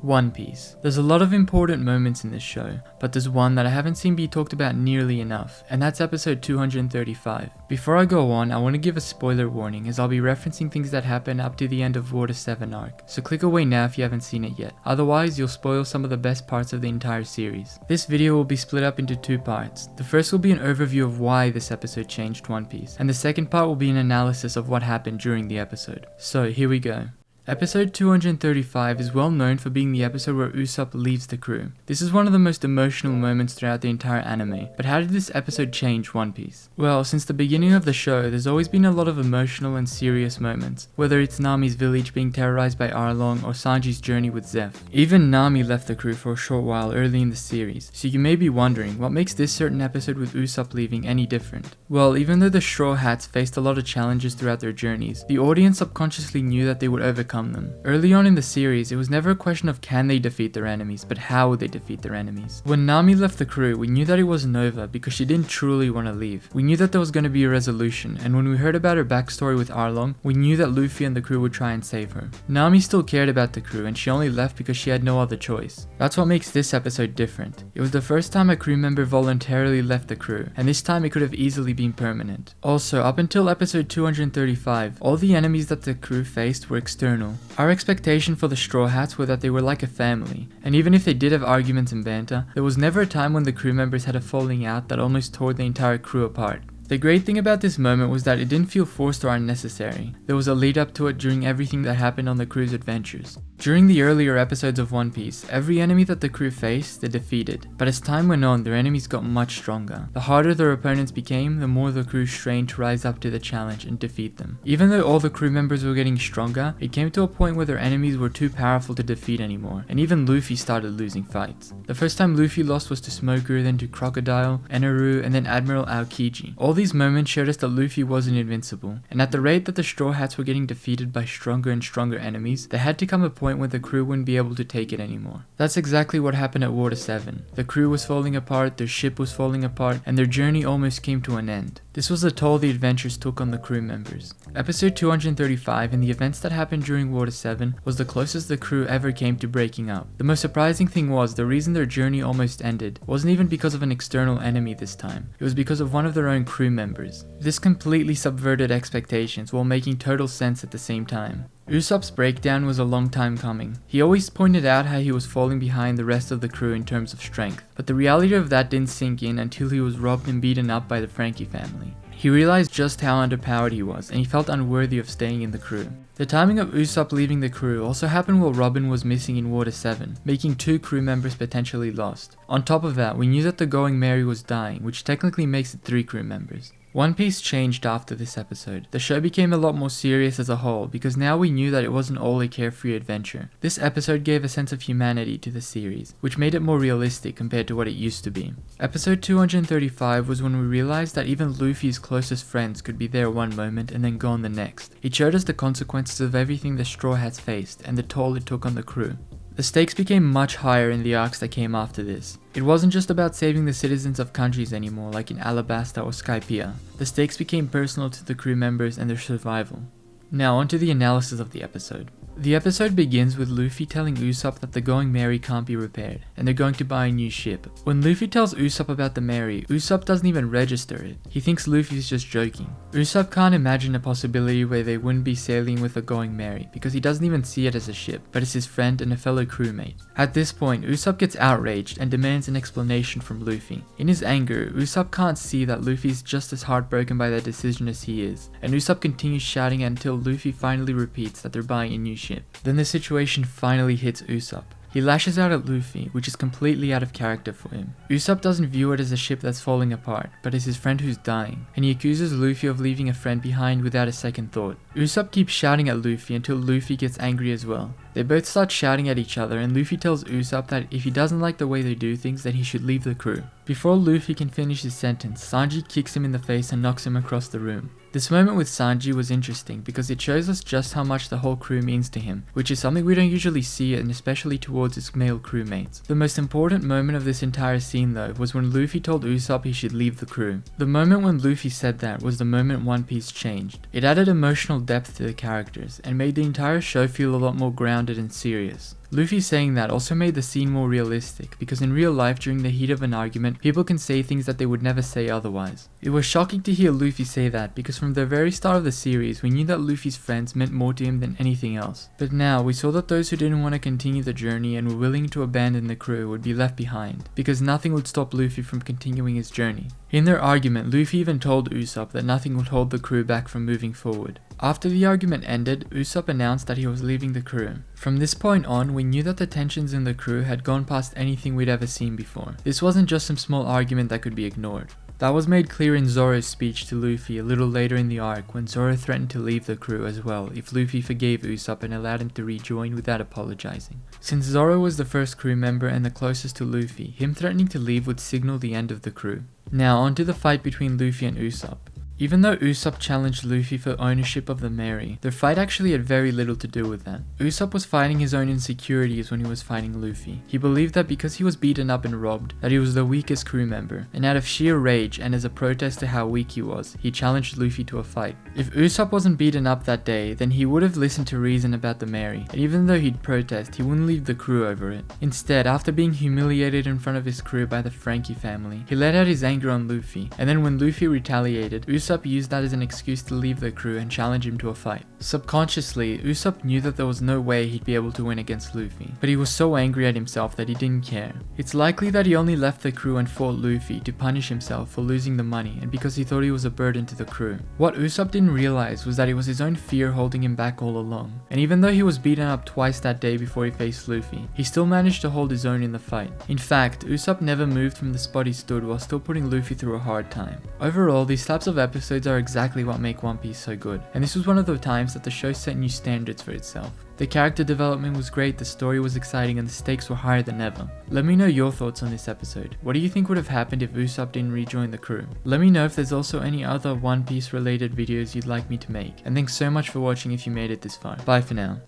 One Piece. There's a lot of important moments in this show, but there's one that I haven't seen be talked about nearly enough, and that's episode 235. Before I go on, I want to give a spoiler warning as I'll be referencing things that happen up to the end of Water 7 arc, so click away now if you haven't seen it yet, otherwise you'll spoil some of the best parts of the entire series. This video will be split up into two parts. The first will be an overview of why this episode changed One Piece, and the second part will be an analysis of what happened during the episode. So here we go. Episode 235 is well known for being the episode where Usopp leaves the crew. This is one of the most emotional moments throughout the entire anime, but how did this episode change One Piece? Well, since the beginning of the show, there's always been a lot of emotional and serious moments, whether it's Nami's village being terrorized by Arlong or Sanji's journey with Zeph. Even Nami left the crew for a short while early in the series, so you may be wondering what makes this certain episode with Usopp leaving any different. Well, even though the Straw Hats faced a lot of challenges throughout their journeys, the audience subconsciously knew that they would overcome them. Early on in the series, it was never a question of can they defeat their enemies, but how would they defeat their enemies. When Nami left the crew, we knew that it wasn't over because she didn't truly want to leave. We knew that there was going to be a resolution, and when we heard about her backstory with Arlong, we knew that Luffy and the crew would try and save her. Nami still cared about the crew, and she only left because she had no other choice. That's what makes this episode different. It was the first time a crew member voluntarily left the crew, and this time it could have easily been permanent. Also, up until episode 235, all the enemies that the crew faced were external. Our expectation for the Straw Hats were that they were like a family, and even if they did have arguments and banter, there was never a time when the crew members had a falling out that almost tore the entire crew apart. The great thing about this moment was that it didn't feel forced or unnecessary. There was a lead up to it during everything that happened on the crew's adventures. During the earlier episodes of One Piece, every enemy that the crew faced, they defeated. But as time went on, their enemies got much stronger. The harder their opponents became, the more the crew strained to rise up to the challenge and defeat them. Even though all the crew members were getting stronger, it came to a point where their enemies were too powerful to defeat anymore, and even Luffy started losing fights. The first time Luffy lost was to Smoker, then to Crocodile, Eneru, and then Admiral Aokiji. All these moments showed us that Luffy wasn't invincible, and at the rate that the Straw Hats were getting defeated by stronger and stronger enemies, there had to come a point where the crew wouldn't be able to take it anymore. That's exactly what happened at Water 7. The crew was falling apart, their ship was falling apart, and their journey almost came to an end. This was the toll the adventures took on the crew members. Episode 235 and the events that happened during Water 7 was the closest the crew ever came to breaking up. The most surprising thing was the reason their journey almost ended wasn't even because of an external enemy this time. It was because of one of their own crew members. This completely subverted expectations while making total sense at the same time. Usopp's breakdown was a long time coming. He always pointed out how he was falling behind the rest of the crew in terms of strength, but the reality of that didn't sink in until he was robbed and beaten up by the Frankie family. He realized just how underpowered he was, and he felt unworthy of staying in the crew. The timing of Usopp leaving the crew also happened while Robin was missing in Water 7, making 2 crew members potentially lost. On top of that, we knew that the Going Merry was dying, which technically makes it 3 crew members. One Piece changed after this episode. The show became a lot more serious as a whole because now we knew that it wasn't all a carefree adventure. This episode gave a sense of humanity to the series, which made it more realistic compared to what it used to be. Episode 235 was when we realized that even Luffy's closest friends could be there one moment and then gone the next. It showed us the consequences of everything the Straw Hats faced and the toll it took on the crew. The stakes became much higher in the arcs that came after this. It wasn't just about saving the citizens of countries anymore like in Alabasta or Skypiea. The stakes became personal to the crew members and their survival. Now onto the analysis of the episode. The episode begins with Luffy telling Usopp that the Going Merry can't be repaired, and they're going to buy a new ship. When Luffy tells Usopp about the Merry, Usopp doesn't even register it. He thinks Luffy's just joking. Usopp can't imagine a possibility where they wouldn't be sailing with the Going Merry, because he doesn't even see it as a ship, but as his friend and a fellow crewmate. At this point, Usopp gets outraged and demands an explanation from Luffy. In his anger, Usopp can't see that Luffy's just as heartbroken by their decision as he is, and Usopp continues shouting until Luffy finally repeats that they're buying a new ship. Then the situation finally hits Usopp. He lashes out at Luffy, which is completely out of character for him. Usopp doesn't view it as a ship that's falling apart, but as his friend who's dying, and he accuses Luffy of leaving a friend behind without a second thought. Usopp keeps shouting at Luffy until Luffy gets angry as well. They both start shouting at each other, and Luffy tells Usopp that if he doesn't like the way they do things, then he should leave the crew. Before Luffy can finish his sentence, Sanji kicks him in the face and knocks him across the room. This moment with Sanji was interesting because it shows us just how much the whole crew means to him, which is something we don't usually see, and especially towards his male crewmates. The most important moment of this entire scene though was when Luffy told Usopp he should leave the crew. The moment when Luffy said that was the moment One Piece changed. It added emotional depth to the characters and made the entire show feel a lot more grounded and serious. Luffy saying that also made the scene more realistic, because in real life during the heat of an argument, people can say things that they would never say otherwise. It was shocking to hear Luffy say that, because from the very start of the series, we knew that Luffy's friends meant more to him than anything else. But now, we saw that those who didn't want to continue the journey and were willing to abandon the crew would be left behind, because nothing would stop Luffy from continuing his journey. In their argument, Luffy even told Usopp that nothing would hold the crew back from moving forward. After the argument ended, Usopp announced that he was leaving the crew. From this point on, we knew that the tensions in the crew had gone past anything we'd ever seen before. This wasn't just some small argument that could be ignored. That was made clear in Zoro's speech to Luffy a little later in the arc, when Zoro threatened to leave the crew as well if Luffy forgave Usopp and allowed him to rejoin without apologizing. Since Zoro was the first crew member and the closest to Luffy, him threatening to leave would signal the end of the crew. Now onto the fight between Luffy and Usopp. Even though Usopp challenged Luffy for ownership of the Mary, their fight actually had very little to do with that. Usopp was fighting his own insecurities when he was fighting Luffy. He believed that because he was beaten up and robbed, that he was the weakest crew member, and out of sheer rage and as a protest to how weak he was, he challenged Luffy to a fight. If Usopp wasn't beaten up that day, then he would have listened to reason about the Mary, and even though he'd protest, he wouldn't leave the crew over it. Instead, after being humiliated in front of his crew by the Frankie family, he let out his anger on Luffy, and then when Luffy retaliated, Usopp used that as an excuse to leave the crew and challenge him to a fight. Subconsciously, Usopp knew that there was no way he'd be able to win against Luffy, but he was so angry at himself that he didn't care. It's likely that he only left the crew and fought Luffy to punish himself for losing the money and because he thought he was a burden to the crew. What Usopp didn't realize was that it was his own fear holding him back all along, and even though he was beaten up twice that day before he faced Luffy, he still managed to hold his own in the fight. In fact, Usopp never moved from the spot he stood while still putting Luffy through a hard time. Overall, these types of episodes are exactly what make One Piece so good, and this was one of the times that the show set new standards for itself. The character development was great, the story was exciting, and the stakes were higher than ever. Let me know your thoughts on this episode. What do you think would have happened if Usopp didn't rejoin the crew? Let me know if there's also any other One Piece related videos you'd like me to make, and thanks so much for watching if you made it this far. Bye for now.